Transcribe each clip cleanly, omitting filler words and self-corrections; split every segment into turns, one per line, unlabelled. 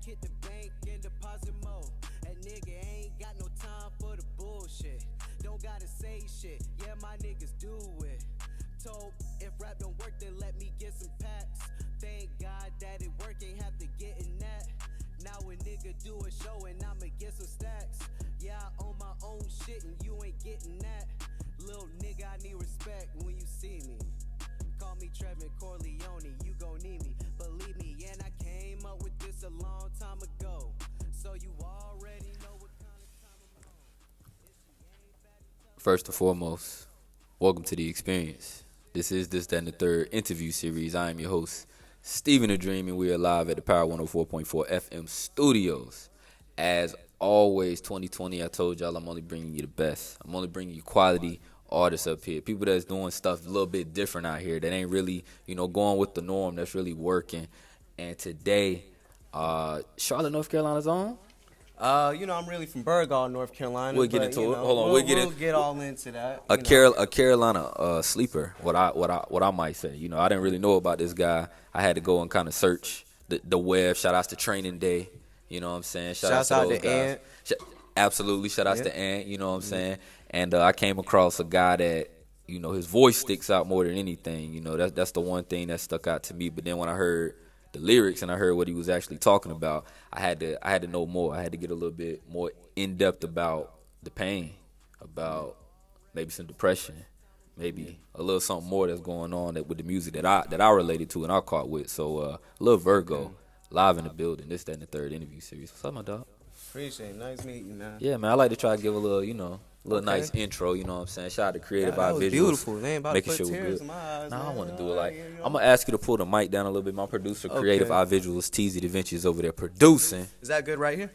hit the bank in deposit mode. That nigga ain't got no time for the bullshit. Don't gotta say shit, yeah, my niggas do it. Told if rap don't work, then let me get some packs. Thank God that it work, ain't have to get in that. Now a nigga do a show and I'ma get some stacks. Yeah, I own my own shit and you ain't getting that. Little nigga, I need respect when you see me. Call me Trevin Corleone, you gon' need me. Believe me, and I came up with this a long time ago. So you already know what kind of time I'm on.
First and foremost, welcome to the experience. This is This, That, and the Third interview series. I am your host, Stephen the Dream, and we are live at the Power 104.4 FM studios. As always, 2020, I told y'all I'm only bringing you the best. I'm only bringing you quality artists up here, people that's doing stuff a little bit different out here that ain't really, going with the norm, that's really working. And today, Charlotte, North Carolina's on.
I'm really from Virgo, North Carolina.
We'll get into it. Hold on,
we'll get all into that.
A Carolina sleeper, what I might say. I didn't really know about this guy. I had to go and kind of search the web. Shout outs to Training Day. You know what I'm saying?
Shouts out to Ant.
Absolutely. Shout outs to Ant. You know what I'm saying? And I came across a guy that, his voice sticks out more than anything. That's the one thing that stuck out to me. But then when I heard the lyrics and I heard what he was actually talking about, I had to know more. I had to get a little bit more in depth about the pain, about maybe some depression, maybe a little something more that's going on with the music that I related to and I caught with. So Lil Virgo, live in the building. This, That, and the Third interview series. What's up, my dog?
Appreciate it. Nice meeting you, man.
Yeah, man. I like to try to give a little, nice intro. You know what I'm saying? Shout out to Creative Eye Visuals.
Beautiful. They ain't about
making
to put
sure we're
tears
good.
in my eyes.
Nah, I want to do it
like
I'm gonna ask you to pull the mic down a little bit. My producer, Creative Eye Visuals, TZ DaVinci is over there producing.
Is that good right here?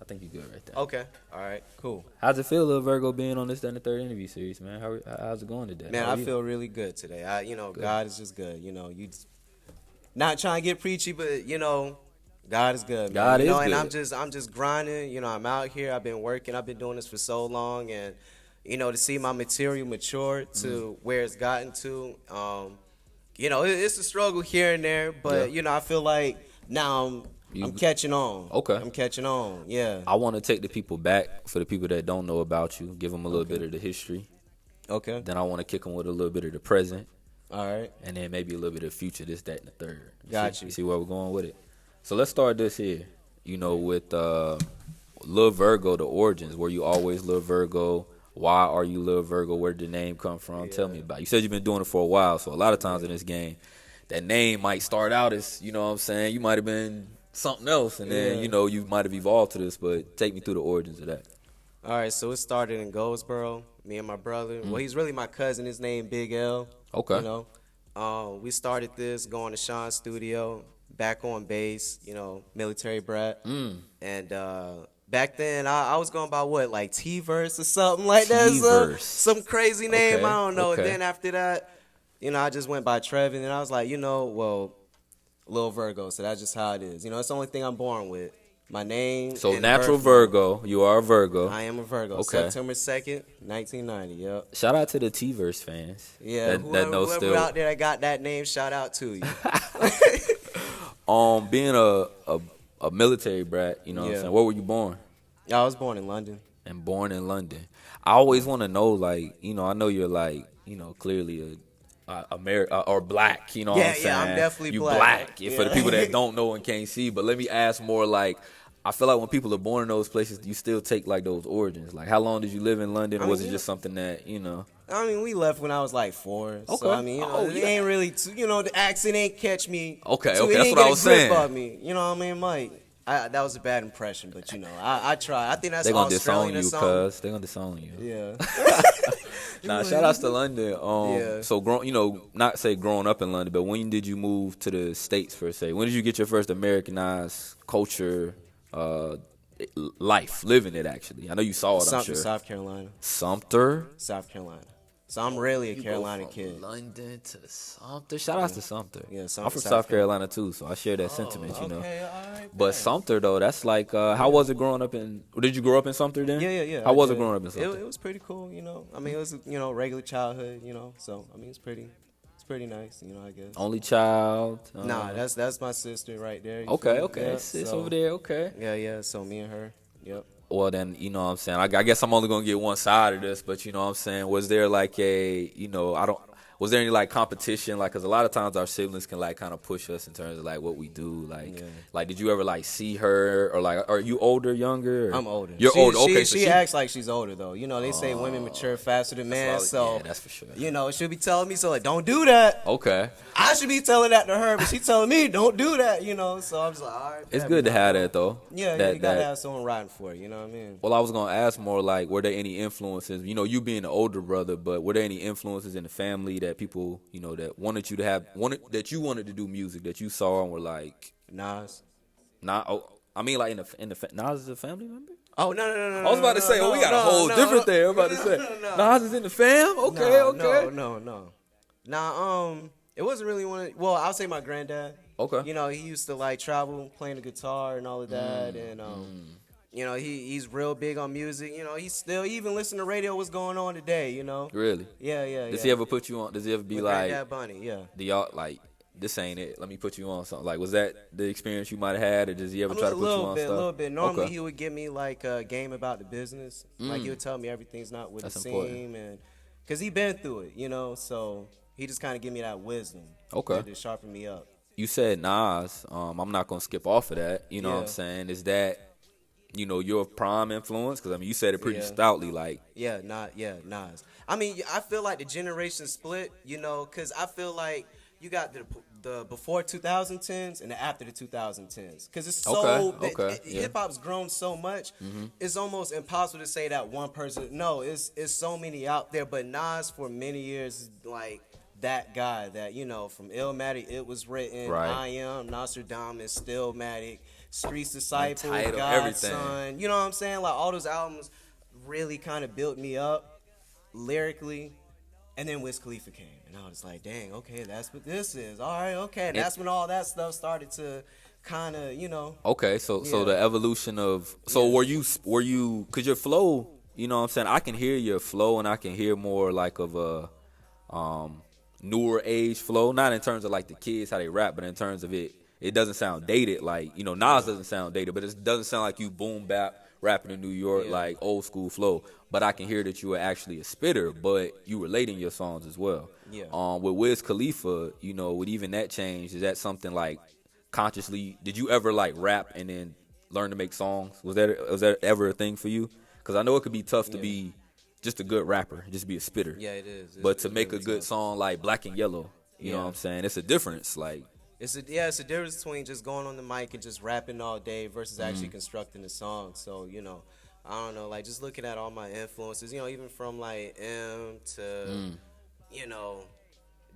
I think you're good right there.
Okay. All right. Cool.
How's it feel, Lil Virgo, being on This, That, and the Third interview series, man? How's it going today?
Man, I feel really good today.
Good.
God is just good. You not trying to get preachy, but God is good, man.
God is
and
good.
I'm just grinding. I'm out here. I've been working. I've been doing this for so long, and to see my material mature to where it's gotten to. It's a struggle here and there, but I feel like now I'm catching on.
Okay.
I'm catching on. Yeah.
I want to take the people back for the people that don't know about you. Give them a little bit of the history.
Okay.
Then I want to kick them with a little bit of the present.
All right.
And then maybe a little bit of future. This, That, and the Third.
You
see where we're going with it. So let's start this here, with Lil Virgo, the origins. Were you always Lil Virgo? Why are you Lil Virgo? Where did the name come from? Tell me about it. You said you've been doing it for a while, so a lot of times in this game, that name might start out as, you might have been something else, and then, you might have evolved to this, but take me through the origins of that.
All right, so it started in Goldsboro, me and my brother. Well, he's really my cousin. His name Big L.
Okay.
We started this going to Sean's studio. Back on bass, military brat. And back then, I was going by what, T-Verse or something like that? Some crazy name, I don't know.
Okay.
And then after that, I just went by Trevin, and I was like, Lil Virgo, so that's just how it is. It's the only thing I'm born with. My name.
So natural Virgo, you are a Virgo.
I am a Virgo.
Okay.
September 2nd, 1990, yep.
Shout out to the T-Verse fans.
Yeah, whoever out there that got that name, shout out to you.
Being a military brat, what I'm saying? Where were you born?
I was born in London.
And born in London. I always want to know, I know you're clearly or black, what I'm saying?
Yeah, I'm definitely
you
black.
For the people that don't know and can't see. But let me ask more I feel like when people are born in those places, you still take those origins. How long did you live in London, or was it just something that,
we left when I was 4.
Okay.
So, it ain't really, the accent ain't catch me.
Okay,
that's
what I was saying.
On me. You know what I mean, Mike? That was a bad impression, but, I try. I think that's
They're going to disown
Australian
you, cuz. They're going to disown you.
Yeah.
Shout outs to London. So, not say growing up in London, but when did you move to the States, per se? When did you get your first Americanized culture, life, living it, actually? I know you saw it, I'm sure.
South Carolina.
Sumter?
South Carolina. So I'm really a Carolina kid.
London to Sumter. Shout outs to Sumter.
Yeah,
I'm from South Carolina too, so I share that sentiment,
Okay, all right.
But Sumter though, that's how was it growing up in? Did you grow up in Sumter then?
Yeah.
How was it growing up in Sumter?
It was pretty cool, It was regular childhood, So it's pretty pretty nice, you know, I guess.
Only child.
Nah, that's my sister right there. you
Okay,
feel me?
okay.
Yeah,
It's
so-
over there. Okay.
Yeah. So me and her. Yep.
Well, then, you know what I'm saying? I guess I'm only going to get one side of this, but you know what I'm saying? Was there like was there any like competition? Like, because a lot of times our siblings can like kind of push us in terms of like what we do. Like, did you ever like see her or like, are you older, younger? Or?
I'm older.
You're older. Okay.
She acts like she's older though. You know, they say women mature faster than men. So
yeah, that's for sure.
you know, she'll be telling me, so like, don't do that.
Okay.
I should be telling that to her, but she's telling me, don't do that. You know, so I'm just like, all right.
It's good to have that though.
Yeah, you gotta have someone riding for you. You know what I mean?
Well, I was gonna ask more like, were there any influences? You know, you being the older brother, but were there any influences in the family that people, you know, that wanted you to have, that you wanted to do music that you saw and were like,
Nas.
I mean, like in the Nas is a family member.
Oh no!
I was about to say, we got a whole different thing. I was about to say, Nas is in the fam. Okay.
No. Nah, it wasn't really one. Well, I'll say my granddad.
Okay.
You know, he used to like travel, playing the guitar and all of that, and you know, he's real big on music. You know, he even listen to radio. What's going on today? You know.
Really?
Yeah.
Does he ever put you on? Does he ever be
With
like,
Granddad Bunny? Yeah.
do y'all like, this ain't it? Let me put you on something. Like, was that the experience you might have had, or does he ever try to put you on stuff?
A little bit. Normally,
Okay.
he would give me like a game about the business. Like he would tell me everything's not what it
That's important.
seems, and because he been through it, you know. So he just kind of give me that wisdom.
Okay.
To sharpen me up.
You said Nas. I'm not gonna skip off of that. You know what I'm
Yeah.
saying? Is that, you know, your prime influence? Because I mean, you said it pretty
Yeah.
stoutly. Like,
Nas. I mean, I feel like the generation split, you know, because I feel like you got the before 2010s and the after the 2010s. Because it's so
yeah.
hip hop's grown so much, it's almost impossible to say that one person. No, it's so many out there. But Nas for many years is like that guy that, you know, from Illmatic, It Was Written,
Right.
I Am, Nostradamus, Stillmatic, Streets Disciple,
Title,
God's
everything.
Son. You know what I'm saying? Like all those albums really kind of built me up lyrically. And then Wiz Khalifa came, and I was like, dang, okay, that's what this is. All right, okay. And that's when all that stuff started to kind of, you know.
okay, so
Yeah.
the evolution of, so were you, because your flow, you know what I'm saying? I can hear your flow, and I can hear more like of a newer age flow, not in terms of like the kids how they rap, but in terms of it doesn't sound dated. Like, you know, Nas doesn't sound dated, but it doesn't sound like you boom bap rapping in New York like old school flow. But I can hear that you were actually a spitter, but you relate in your songs as well.
Yeah.
With Wiz Khalifa, you know, with even that change, is that something like consciously? Did you ever like rap and then learn to make songs? Was that ever a thing for you? Because I know it could be tough to be just a good rapper, just be a spitter.
Yeah, it is.
But to make a good song like Black and Yellow, you know what I'm saying? It's a difference. Like,
It's a difference between just going on the mic and just rapping all day versus actually constructing a song. So, you know, I don't know, like just looking at all my influences, you know, even from like M to, you know,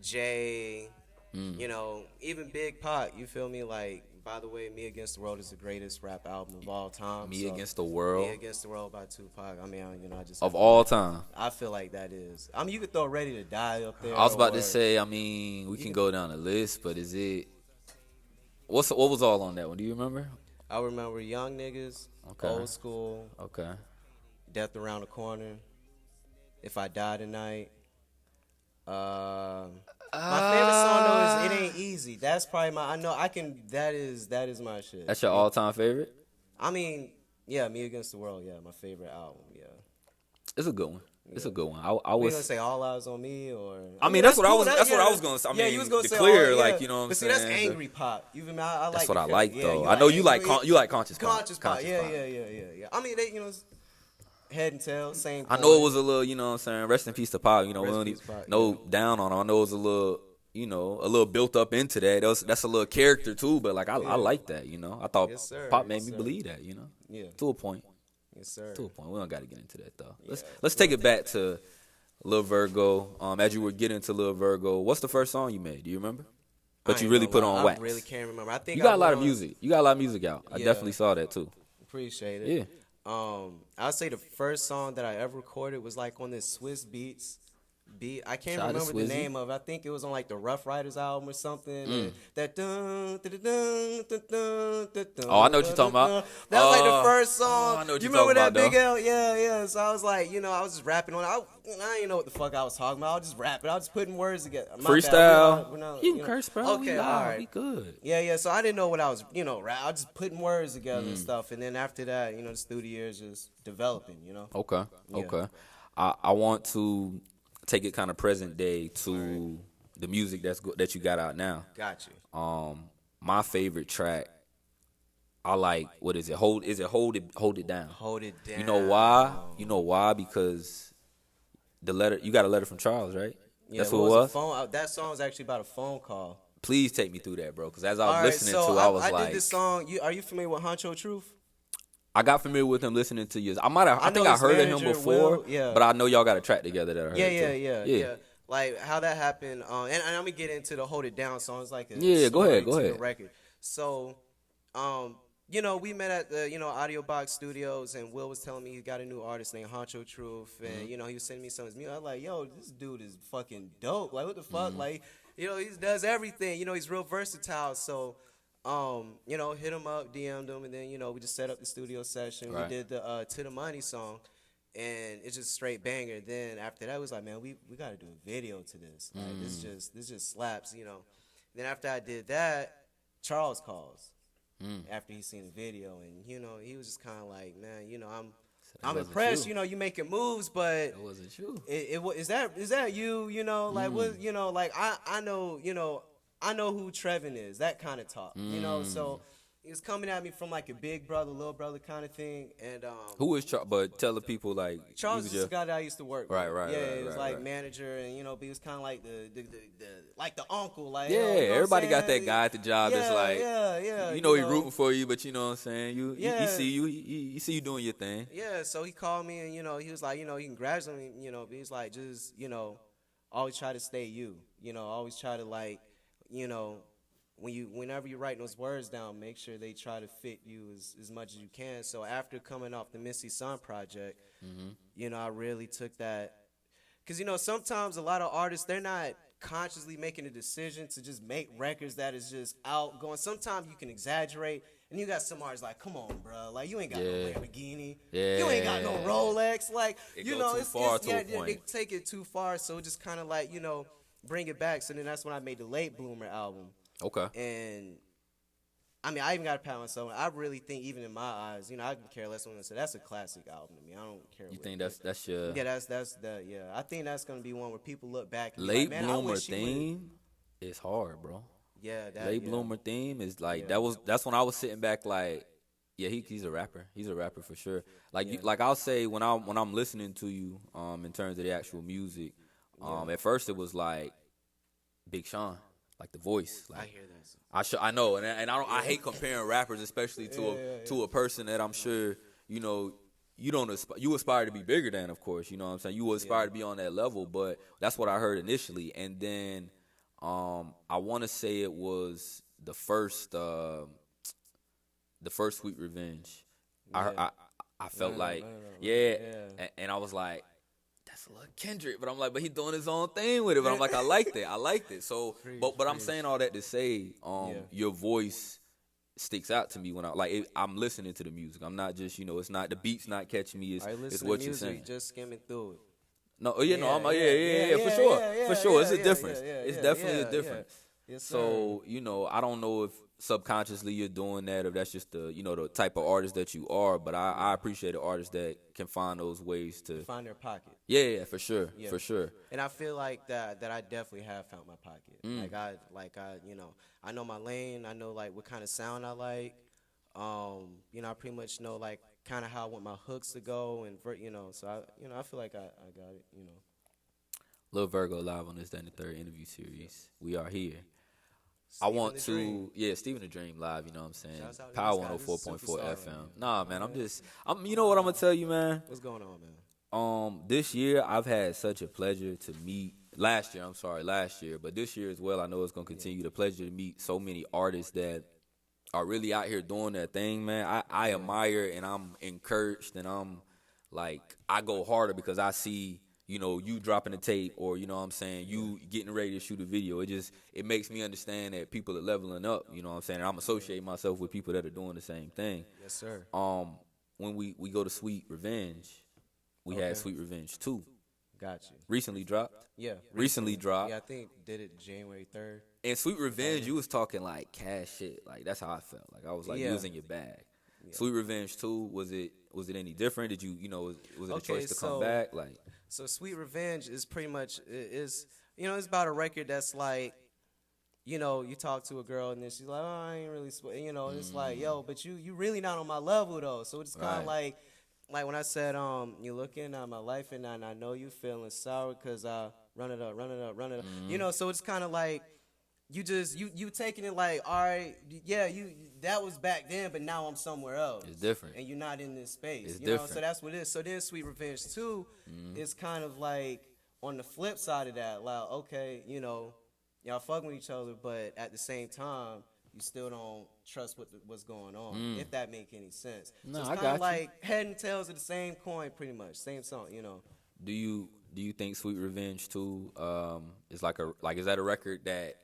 J, you know, even Big Pot, you feel me? Like, by the way, Me Against the World is the greatest rap album of all time.
Me Against the World.
Me Against the World by Tupac. I mean, you know, I just
Of all time.
I feel like that is. I mean, you could throw Ready to Die up there.
I was about
or-
to say, I mean, we can go down the list, but is it, what was all on that one? Do you remember?
I remember Young Niggas,
Okay.
Old School,
Okay.
Death Around the Corner, If I Die Tonight. My favorite song though is It Ain't Easy. That's probably that is my shit.
That's your all-time favorite?
I mean, yeah, Me Against the World, yeah, my favorite album, yeah.
It's a good one. It's a good one. I
We gonna
was.
say All Eyes on Me or
I mean, that's what I
cool.
was. That's what I was gonna say. I
yeah,
mean,
you was gonna
the
say
clear,
all,
like,
yeah.
you know what I'm
but
saying.
see, that's angry pop. Even I like.
That's what I
the-
like
yeah,
though.
you
I know you like
angry-
you like conscious pop.
conscious pop. Yeah,
pop.
yeah. I mean, they, you know, Head and Tail, same.
I know it was a little, you know what I'm saying. Rest in peace to Pop. You know, we
Rest
don't
in
need
peace, Pac,
no
yeah.
down on him. I know it was a little, you know, a little built up into that. That's a little character too. But like, I like that. You know, I thought
Yes, sir.
Pop made
Yes,
me
sir.
believe that. You know,
Yeah.
to a point.
Yes, sir.
To a point. We don't got to get into that though. Let's take it back to Lil Virgo. As you were getting to Lil Virgo, what's the first song you made? Do you remember? But
I
you
ain't
really
gonna
put
lie,
on
I
wax.
really can't remember. I think
You got
I
a lot of
went on-
music. You got a lot of music out. I
Yeah.
definitely saw that too.
Appreciate it.
Yeah.
I'd say the first song that I ever recorded was like on this Swiss Beats beat. I can't
Shout out to
remember the
Swizzy.
name of it. I think it was on like the Rough Riders album or something. And that
Oh, I know what you're talking about.
That was like the first song.
Oh, I know what
you
you're
remember
talking
that
about,
big L? Yeah. So I was like, I was just rapping on it. I didn't know what the fuck I was talking about. I was just rapping. I was just putting words together. My bad.
Freestyle.
We're not,
You can curse, bro.
Okay,
We
all
loud.
right.
We good.
Yeah. So I didn't know what I was, I was just putting words together and stuff. And then after that, the studio years just developing,
Okay.
Yeah.
Okay. I want to take it kind of present day to the music that you got out now.
Got you.
My favorite track, I like. What is it? Hold it down.
Hold it down.
You know why? Because you got a letter from Charles, right?
Yeah,
That's what it was.
That song was actually about a phone call.
Please take me through that, bro. Because as I was
All right,
listening
so
to, I was
I
like,
did this song. Are you familiar with Honcho Truth?
I got familiar with him listening to you. I
know
think I
his
heard of him
manager,
before.
Will, yeah.
But I know y'all got a track together that I heard.
Yeah. Like how that happened, and I'm gonna get into the Hold It Down song. It's like a
Go
story
ahead.
to the record. So, we met at the Audio Box Studios, and Will was telling me he got a new artist named Honcho Truth, and he was sending me some of his music. I was like, yo, this dude is fucking dope. Like, what the fuck? Like, he does everything. He's real versatile. So, hit him up, DM'd him, and then we just set up the studio session.
Right.
We did the To the Money song. And it's just straight banger. Then after that, it was like, man, we got to do a video to this. Like, this just slaps, Then after I did that, Charles calls after he seen the video, and he was just kind of like, man, I'm impressed. You making moves, but
It wasn't you.
Is that you? Like what? Like I know who Trevin is. That kind of talk. So. He was coming at me from like a big brother, little brother kind of thing, and
Who is Charles? But tell the people like
Charles is the guy that I used to work with.
Right.
Yeah, he was
right.
manager, and but he was kind of like the uncle, like
Yeah, everybody got that guy at the job that's like,
yeah,
he rooting for you, but you know what I'm saying. He see you, he see you doing your thing.
Yeah, so he called me, and he was like, he congratulated me, but he's like, just always try to stay you, always try to like, whenever you're writing those words down, make sure they try to fit you as much as you can. So after coming off the Missy Sun project, I really took that. Because, sometimes a lot of artists, they're not consciously making a decision to just make records that is just outgoing. Sometimes you can exaggerate. And you got some artists like, come on, bro. Like, you ain't got no Lamborghini.
Yeah.
You ain't got no Rolex. Like,
It go too far to a point.
They take it too far. So it just kind of like, bring it back. So then that's when I made the Late Bloomer album.
Okay.
And I mean, I even got to pat myself. I really think, even in my eyes, I can care less when I say that's a classic album to me. I don't care.
You think that's your
I think that's gonna be one where people look back. And
Late
be like, man,
Bloomer theme is hard, bro.
Yeah,
Late Bloomer theme is like that's when I was sitting back like, yeah, he's a rapper. He's a rapper for sure. Like like I'll say when I'm listening to you, in terms of the actual music, at first it was like Big Sean. Like the voice, like
I hear that.
I know, and I hate comparing rappers, especially to a person that I'm sure you aspire to be bigger than, of course. You know what I'm saying? You aspire to be on that level, but that's what I heard initially, and then I want to say it was the first Sweet Revenge. I felt and I was like, that's a little Kendrick, but I'm like, but he doing his own thing with it. But I'm like, I liked it. So, but I'm saying all that to say, your voice sticks out to me when I'm listening to the music. I'm not just, it's not the beat's not catching me. It's what you're saying.
Just skimming through it.
No, for sure. It's a difference. It's definitely a difference.
Yes,
so, I don't know if subconsciously you're doing that, or that's just the type of artist that you are, but I appreciate the artists that can find those ways to
find their pocket.
Yeah, for sure. For sure.
And I feel like that I definitely have found my pocket. I know my lane, I know like what kind of sound I like. I pretty much know like kind of how I want my hooks to go, and so I feel like I got it,
Lil Virgo live on this, then the third interview series. We are here. Stephen the Dream live, you know what I'm saying? Power 104.4 FM. Nah, man, I'm you know what I'm gonna tell you, man?
What's going on, man?
This year I've had such a pleasure to meet last year, but this year as well, I know it's gonna continue the pleasure to meet so many artists that are really out here doing their thing, man. I admire, and I'm encouraged, and I'm like, I go harder because I see, you know, you dropping a tape, or, you know what I'm saying, you getting ready to shoot a video. It makes me understand that people are leveling up, you know what I'm saying? And I'm associating myself with people that are doing the same thing.
Yes, sir.
When we go to Sweet Revenge, we had Sweet Revenge 2.
Got you.
Recently dropped?
Yeah.
Recently dropped.
Yeah, I think did it January 3rd.
And Sweet Revenge, you was talking like cash shit. Like, that's how I felt. Like, I was like, you was in your bag. Yeah. Sweet Revenge 2, was it any different? Did you, you know, was it a choice to come back? Like,
so Sweet Revenge is pretty much, is, you know, it's about a record that's like, you know, you talk to a girl and then she's like, oh, I ain't really, you know, and it's like, yo, but you really not on my level though. So it's kind of like when I said, you're looking at my life and I know you feeling sour because I run it up. You know, so it's kind of like, you taking it like, all right, yeah, that was back then, but now I'm somewhere else.
It's different.
And you're not in this space.
It's
different.
Know,
so that's what it is. So then Sweet Revenge 2 is kind of like on the flip side of that. Like, okay, you know, y'all fucking with each other, but at the same time, you still don't trust what's going on, if that make any sense.
No,
so it's
I
kind
got
of like head and tails of the same coin, pretty much. Same song, you know.
Do you think Sweet Revenge 2 is is that a record that,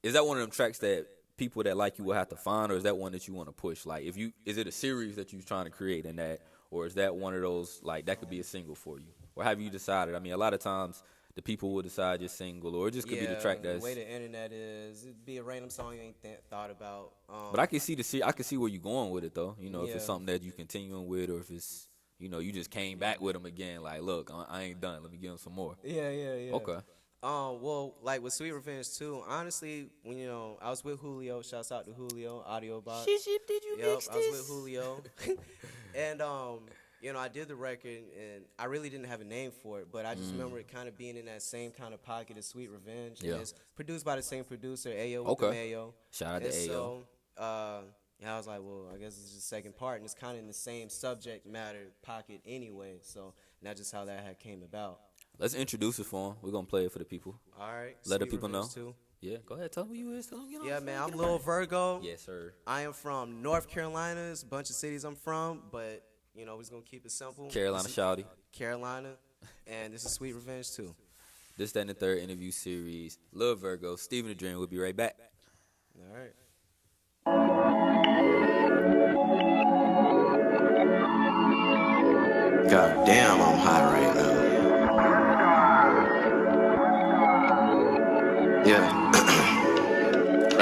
is that one of them tracks that people that like you will have to find, or is that one that you want to push? Like, is it a series that you're trying to create in that, or is that one of those, like, that could be a single for you? Or have you decided? I mean, a lot of times the people will decide just single, or it just could be the track that's.
The way the internet is, it'd be a random song you ain't thought about.
But I can see where you're going with it though. You know, if it's something that you continuing with, or if it's, you know, you just came back with them again. Like, look, I ain't done. Let me give them some more.
Yeah.
Okay.
Well, like with Sweet Revenge 2, honestly, when, you know, I was with Julio. Shouts out to Julio, Audio Box.
Did you mix this?
I was with Julio, and you know, I did the record, and I really didn't have a name for it, but I just remember it kind of being in that same kind of pocket as Sweet Revenge.
Yeah.
And it's produced by the same producer, Ayo with the Mayo.
Shout out to Ayo.
So, I was like, well, I guess it's the second part, and it's kind of in the same subject matter pocket anyway. So, and that's just how that came about.
Let's introduce it for them. We're going to play it for the people.
All right.
Let the people know.
Too.
Yeah, go ahead. Tell them who you is. Tell them,
yeah, man, I'm Lil Virgo.
Yes, sir.
I am from North Carolina. There's a bunch of cities I'm from, but, you know, we're just going to keep it simple.
Carolina Shawty.
Carolina. And this is Sweet Revenge 2.
This, that, and the third interview series. Lil Virgo, Stephen the Dream. We'll be right back.
All right.
God damn, I'm hot right now. Yeah.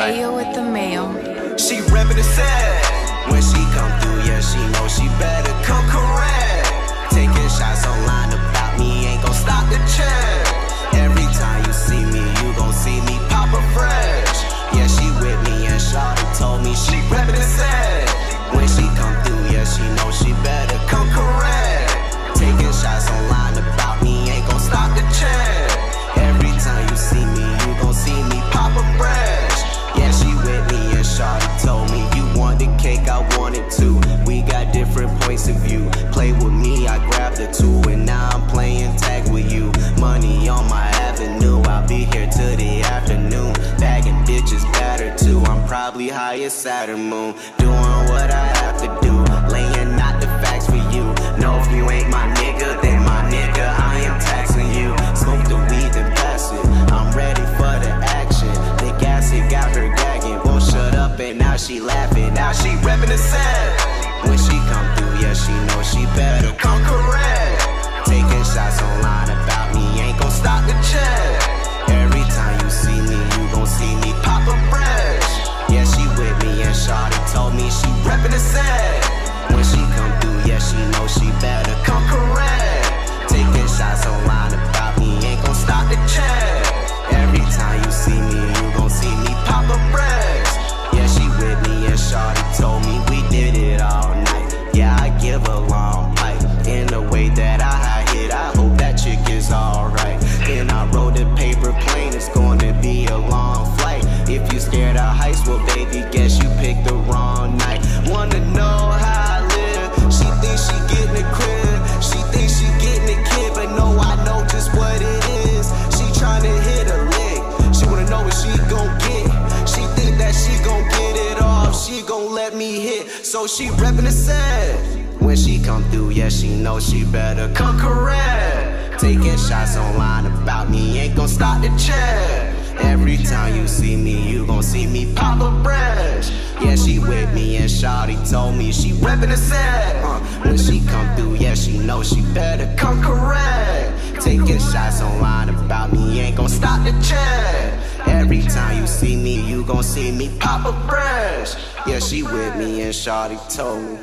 Ayo with the mail.
She reppin' the set. When she come through, yeah, she know she better come correct. Taking shots online about me, ain't gon' stop the check. Every time you see me, you gon' see me pop a fresh. Yeah, she with me and Shawty told me she reppin' the set. When she come through, yeah, she know she better come correct. Taking shots online about me, ain't gon' stop the check. Every time you see me, you gon' see me pop a fresh. Yeah, she with me and Shawty told me, you want the cake, I want it too. We got different points of view. Play with me, I grabbed the two, and now I'm playing tag with you. Money on my avenue, I'll be here till the afternoon. Bagging bitches better too, I'm probably high as Saturn moon. Doing what I have to do, laying out the facts for you. No, if you ain't my nigga, then my nigga, I am taxing you. Smoke the weed, then pass it, I'm ready for the action. The gas, it got her gagging, won't shut up and now she laughing. Now she reppin' the set. When she come through, yeah, she know she better come correct. Taking shots online about me, ain't gon' stop the check. Every time you see me, you gon' see me pop a fresh. Yeah, she with me and Shawty told me she reppin' the set. When she come through, yeah, she know she better come correct. Taking shots online about me, ain't gon' stop the check. Every time you see me, you gon' see me pop a fresh. Yeah, she with me and Shawty told me we did it all night. Yeah, I give a long pipe in the way that I high hit. I hope that chick is alright. Then I rode the paper plane, it's gonna be a long flight. If you scared of heights, well baby, guess you picked the wrong night. Wanna know how I live? She thinks she getting a crib, she thinks she getting a kid, but no, I know just what it is. She tryna hit a lick, she wanna know what she gon' get. She think that she gon' get it off, she gon' let me hit. So she reppin' the set. When she come through, yeah, she know she better come correct. Taking shots online about me ain't gon' stop the check. Every time you see me, you gon' see me pop a brush. Yeah, she with me and shawty told me she reppin' the set. When she come through, yeah, she know she better come correct. Taking shots online about me ain't gon' stop the check. Every time you see me, you gon' see me pop a brush. Yeah, she with me and shawty told me.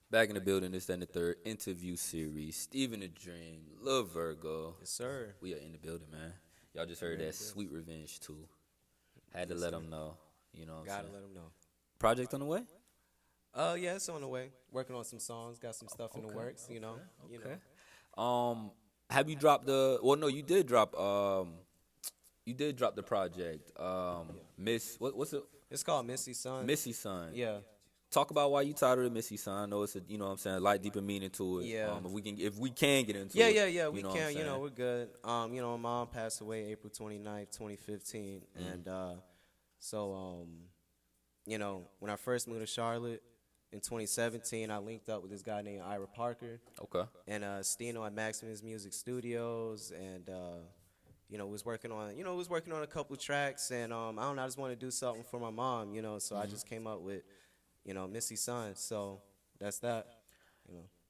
Back in the building, this and the third interview series. Steven the Dream, Lil Virgo.
Yes, sir.
We are in the building, man. Y'all just heard that Sweet Revenge too. Had to let them know. You know what I'm
Gotta
saying?
let them know.
Project on the way?
Yeah, it's on the way. Working on some songs. Got some stuff in the works. You know.
Have you dropped the? Well, no, you did drop. You did drop the project. What's it?
It's called Missy Sun.
Missy Sun.
Yeah.
Talk about why you titled it Missy Sun. I know it's a, you know what I'm saying, a light deeper meaning to it.
Yeah.
If we can get into
Yeah,
it.
yeah. We
know what
can.
I'm
You know,
saying?
we're good. My mom passed away April 29th, 2015, and when I first moved to Charlotte in 2017, I linked up with this guy named Ira Parker.
Okay.
And Steno at Maximus Music Studios, and was working on a couple of tracks, and I don't know, I just wanted to do something for my mom, so I just came up with, Missy Sun. So that's that.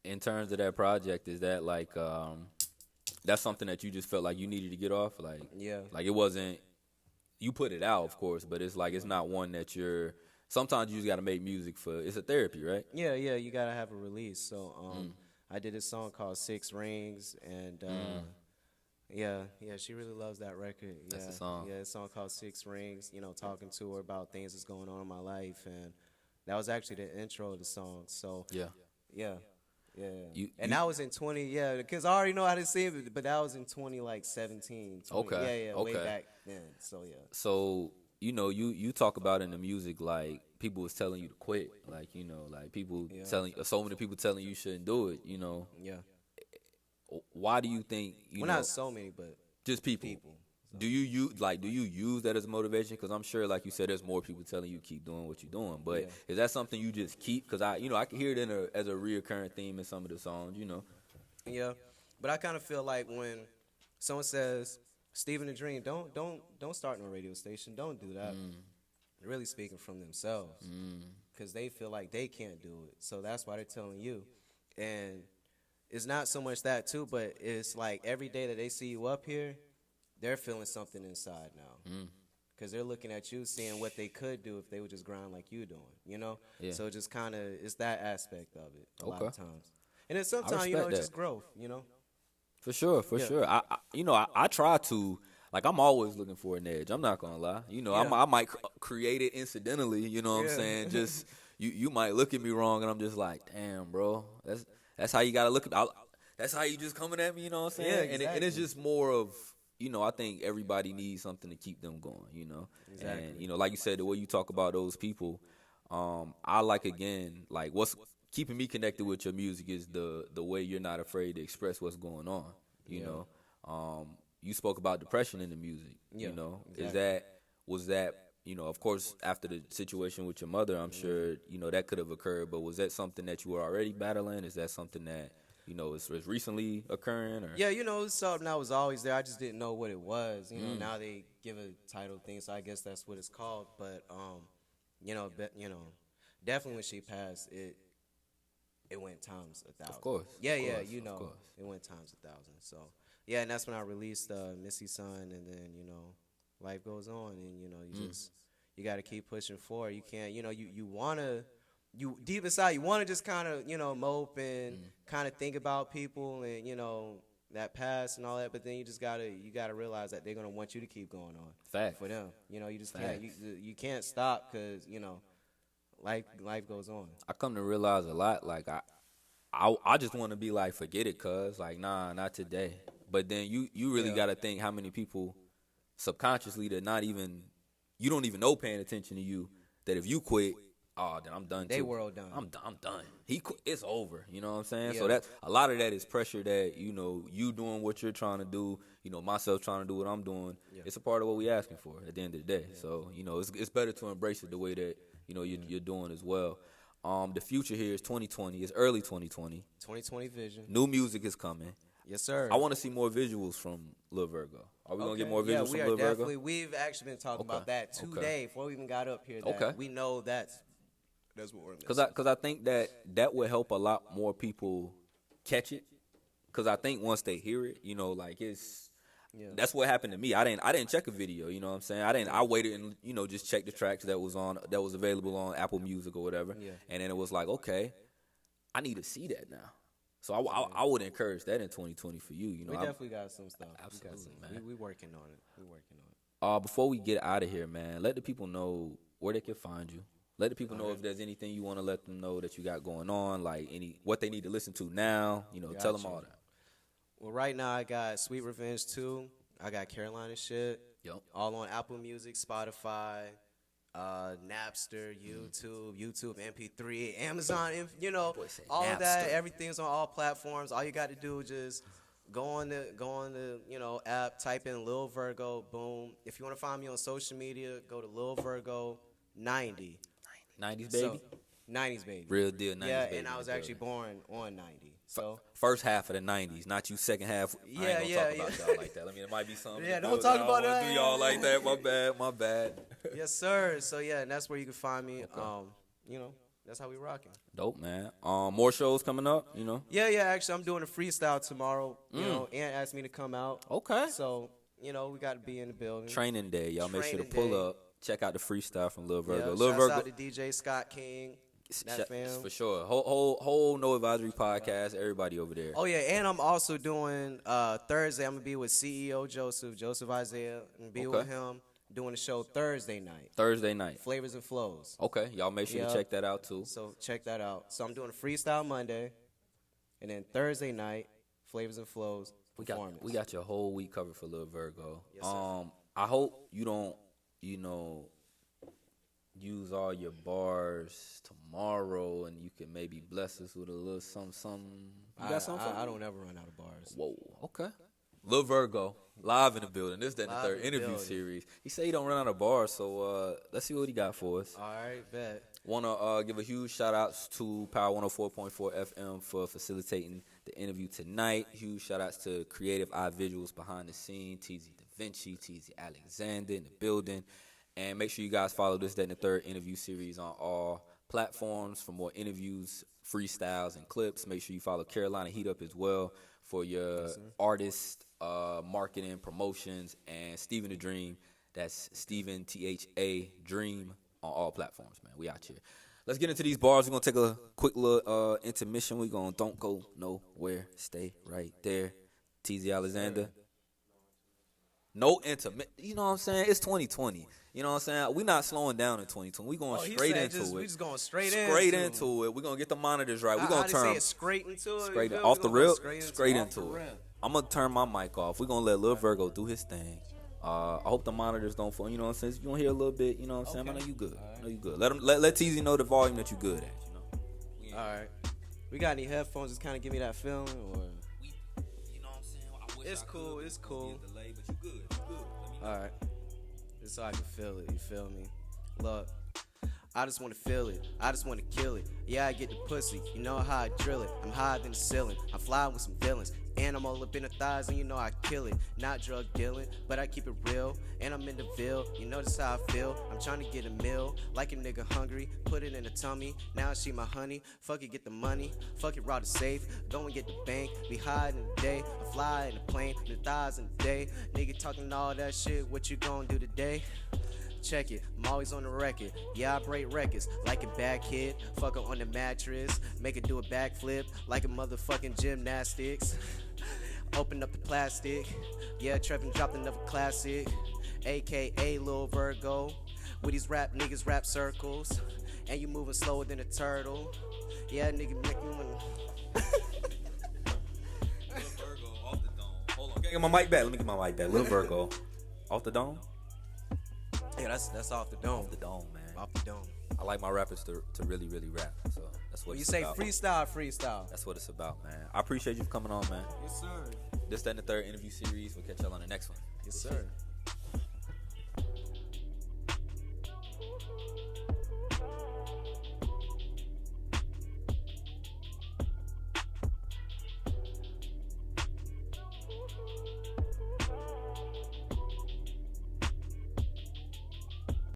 In terms of that project, is that like that's something that you just felt like you needed to get off? Like,
Yeah.
like it wasn't, you put it out, of course, but it's like it's not one that you're, sometimes you just got to make music for, it's a therapy, right?
Yeah, you gotta have a release. So I did a song called Six Rings, and yeah, she really loves that record.
That's the song.
Yeah, a song called Six Rings. Talking to her about things that's going on in my life, and that was actually the intro of the song. So
Yeah.
That was in 20. Yeah, because I already know how to sing it, but that was in 2017.
Okay.
Way back then. So yeah.
So, you talk about in the music, like, people was telling you to quit. Like, like people telling, so many people telling you shouldn't do it,
Yeah.
Why do you think,
Not so many, but
just people. Do you use that as a motivation? Because I'm sure, like you said, there's more people telling you keep doing what you're doing. But is that something you just keep? Because I can hear it as a reoccurring theme in some of the songs.
Yeah, but I kind of feel like when someone says, "Steven the Dream, don't start no radio station. Don't do that." They're really speaking from themselves because they feel like they can't do it. So that's why they're telling you. And it's not so much that too, but it's like every day that they see you up here, they're feeling something inside now, because they're looking at you, seeing what they could do if they would just grind like you doing,
Yeah.
So just kind of, it's that aspect of it a lot
Okay.
of times, and then sometimes
respect
it's just
that.
growth,
For sure. I try to, like, I'm always looking for an edge. I'm not gonna lie. I might create it incidentally. You know what I'm saying? Just you might look at me wrong, and I'm just like, damn, bro. That's how you gotta look at. That's how you just coming at me. You know what I'm saying?
Yeah,
And it's just more of, I think everybody needs something to keep them going.
Exactly.
And like you said, the way you talk about those people, I like, again, like, what's keeping me connected with your music is the way you're not afraid to express what's going on. You spoke about depression in the music.
Exactly.
Was that of course, after the situation with your mother, I'm sure that could have occurred. But was that something that you were already battling? Is that something that is recently occurring? Or?
Yeah, it's something that was always there. I just didn't know what it was. Now they give a title thing, so I guess that's what it's called. But definitely when she passed, it went times 1,000.
Of course.
Yeah,
of
yeah,
course.
it went times 1,000. So yeah, and that's when I released Missy Sun, and then life goes on, and you got to keep pushing forward. You can't, you wanna. You deep inside, you want to just kind of, mope and kind of think about people and, that past and all that. But then you gotta realize that they're gonna want you to keep going on.
Fact.
For them, you just can't. You can't stop because life goes on.
I come to realize a lot. Like I just want to be like, forget it, cuz like, nah, not today. But then you really gotta think how many people subconsciously that you don't even know paying attention to you, that if you quit, oh, then I'm done.
They
too.
world done.
I'm done. It's over. You know what I'm saying?
Yeah.
So that a lot of that is pressure that you doing what you're trying to do. Myself trying to do what I'm doing.
Yeah.
It's a part of what we asking for at the end of the day. Yeah. So it's better to embrace it the way that you're doing as well. The future here is 2020. It's early 2020.
2020 vision.
New music is coming.
Yes, sir.
I want to see more visuals from Lil Virgo. Are we gonna get more visuals
yeah,
from
we are
Lil
definitely.
Virgo?
We've actually been talking about that today before we even got up here. That
Okay.
We know that's what we're missing.
Because I think that would help a lot more people catch it. Because I think once they hear it, it's that's what happened to me. I didn't check a video. You know what I'm saying? I waited and just checked the tracks that was available on Apple Music or whatever.
Yeah.
And then it was like, okay, I need to see that now. So I would encourage that in 2020 for you.
We definitely got some stuff.
Absolutely, man.
We working on it.
Before we get out of here, man, let the people know where they can find you. Let the people know if there's anything you want to let them know that you got going on, like what they need to listen to now. Tell them all that.
Well, right now I got Sweet Revenge 2. I got Carolina shit.
Yep.
All on Apple Music, Spotify, Napster, YouTube MP3, Amazon, all of that. Everything's on all platforms. All you got to do is just go on the app, type in Lil Virgo, boom. If you want to find me on social media, go to Lil Virgo 90.
90s baby.
90s baby.
Real deal 90s baby.
Yeah, and I was actually born on 90. So
first half of the 90s, not you second half. I ain't gonna talk about y'all like that. I mean, it might be something.
Yeah, don't talk about that.
Do y'all like that? My bad.
Yes, sir. So yeah, and that's where you can find me. Okay. That's how we rocking.
Dope, man. More shows coming up.
Yeah. Actually, I'm doing a freestyle tomorrow. Aunt asked me to come out.
Okay.
So we got to be in the building.
Training day, y'all. Make sure to pull up. Check out the freestyle from Lil Virgo.
Yeah,
Lil
shouts
Virgo.
out to DJ Scott King. That fam.
For sure. Whole No Advisory podcast. Everybody over there.
Oh yeah, and I'm also doing Thursday. I'm gonna be with CEO Joseph Isaiah, and be with him doing a show Thursday night. Flavors and Flows.
Okay, y'all make sure to check that out too.
So check that out. So I'm doing a freestyle Monday, and then Thursday night, Flavors and Flows performance.
We got your whole week covered for Lil Virgo.
Yes, sir.
I hope you don't use all your bars tomorrow, and you can maybe bless us with a little something. You got something?
I don't ever run out of bars.
Whoa, okay. Lil Virgo, live in the building. This is the
Live
third
in the
interview
building.
series. He said he don't run out of bars, so let's see what he got for us.
All right, bet.
Want to give a huge shout-outs to Power 104.4 FM for facilitating the interview tonight. Huge shout-outs to Creative Eye Visuals behind the scene, TZ Da Vinci, TZ Alexander in the building. And make sure you guys follow this, that, and the third interview series on all platforms for more interviews, freestyles, and clips. Make sure you follow Carolina Heat Up as well for your artist marketing, promotions, and Steven the Dream. That's Steven, THA, Dream on all platforms, man. We out here. Let's get into these bars. We're going to take a quick little intermission. We're going to don't go nowhere. Stay right there. TZ Alexander. No intermission. You know what I'm saying? It's 2020. You know what I'm saying? We're not slowing down in 2020. We're going straight into it.
We just going straight
into it. We're going to get the monitors right. We're going to turn
say it straight into it.
straight
You feel
off
me?
the
We gonna
rip,
go
straight
off
into
the
it.
rip.
I'm going to turn my mic off. We're going to let Lil Virgo do his thing. I hope the monitors don't fall. You know what I'm saying? You don't hear a little bit. You know what I'm saying? I know you good. I know you good. Let TZ know the volume that you good at. You know.
All right. We got any headphones? Just kind of give me that feeling, or
You know what I'm saying? I wish
It's
I
cool,
could.
it's cool.
Delay, but you good. You good. Let me know.
all right. Just so I can feel it. You feel me? Look. I just wanna feel it, I just wanna kill it. Yeah, I get the pussy, you know how I drill it. I'm higher than the ceiling, I'm flying with some villains. And I'm all up in the thighs and you know I kill it. Not drug dealing, but I keep it real. And I'm in the Ville, you know this how I feel. I'm trying to get a meal, like a nigga hungry. Put it in the tummy, now she my honey. Fuck it, get the money, fuck it, rob the safe. Go and get the bank, be high in the day. I fly in the plane, the thighs in the day. Nigga talking all that shit, what you gonna do today? Check it, I'm always on the record. Yeah, I break records like a bad kid. Fuck her on the mattress, make her do a backflip like a motherfucking gymnastics. Open up the plastic. Yeah, Trevin dropped another classic. AKA Lil Virgo. With these rap niggas rap circles. And you moving slower than a turtle. Yeah, nigga make me wanna.
Lil Virgo off the dome. Hold on. Get my mic back. Let me get my mic back. Lil Virgo off the dome.
Yeah, that's off the dome.
Off the dome, man.
Off the dome.
I like my rappers to really, really rap. So that's what
When you
it's
say
about.
freestyle.
That's what it's about, man. I appreciate you for coming on, man.
Yes, sir.
This, that, and the third interview series. We'll catch y'all on the next one.
Yes, sir.